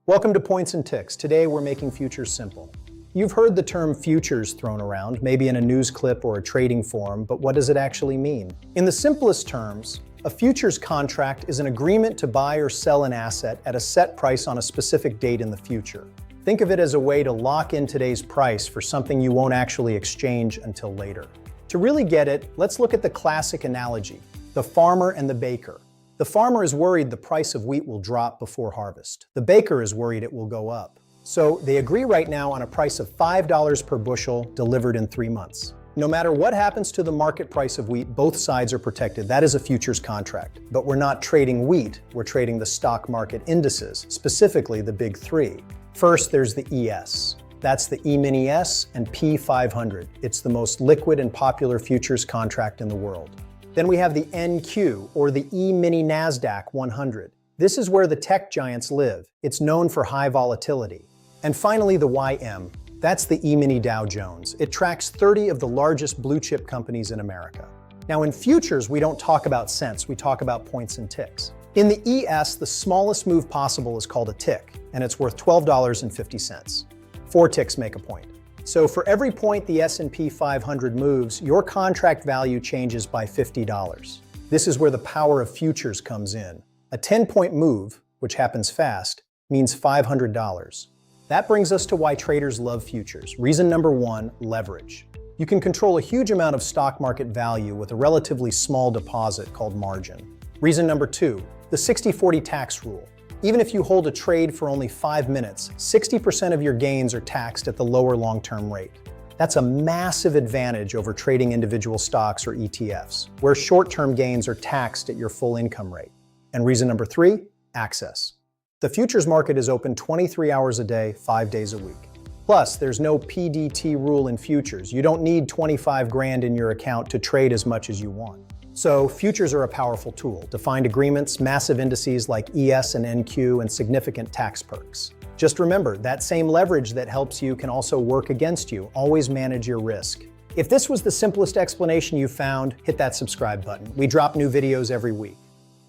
Welcome to Points and Ticks. Today we're making futures simple. You've heard the term futures thrown around, maybe in a news clip or a trading forum, but what does it actually mean? In the simplest terms, a futures contract is an agreement to buy or sell an asset at a set price on a specific date in the future. Think of it as a way to lock in today's price for something you won't actually exchange until later. To really get it, let's look at the classic analogy, the farmer and the baker. The farmer is worried the price of wheat will drop before harvest. The baker is worried it will go up. So they agree right now on a price of $5 per bushel delivered in 3 months. No matter what happens to the market price of wheat, both sides are protected. That is a futures contract. But we're not trading wheat, we're trading the stock market indices, specifically the big three. First, there's the ES. That's the E-mini S and P500. It's the most liquid and popular futures contract in the world. Then we have the NQ, or the E-mini NASDAQ 100. This is where the tech giants live. It's known for high volatility. And finally, the YM. That's the E-mini Dow Jones. It tracks 30 of the largest blue chip companies in America. Now in futures, we don't talk about cents, we talk about points and ticks. In the ES, the smallest move possible is called a tick, and it's worth $12.50. 4 ticks make a point. So for every point the S&P 500 moves, your contract value changes by $50. This is where the power of futures comes in. A 10-point move, which happens fast, means $500. That brings us to why traders love futures. Reason number 1, leverage. You can control a huge amount of stock market value with a relatively small deposit called margin. Reason number 2, the 60-40 tax rule. Even if you hold a trade for only 5 minutes, 60% of your gains are taxed at the lower long-term rate. That's a massive advantage over trading individual stocks or ETFs, where short-term gains are taxed at your full income rate. And reason number 3, access. The futures market is open 23 hours a day, 5 days a week. Plus, there's no PDT rule in futures. You don't need 25 grand in your account to trade as much as you want. So futures are a powerful tool. Defined agreements, massive indices like ES and NQ, and significant tax perks. Just remember, that same leverage that helps you can also work against you. Always manage your risk. If this was the simplest explanation you found, hit that subscribe button. We drop new videos every week.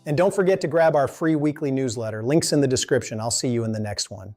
And don't forget to grab our free weekly newsletter. Links in the description. I'll see you in the next one.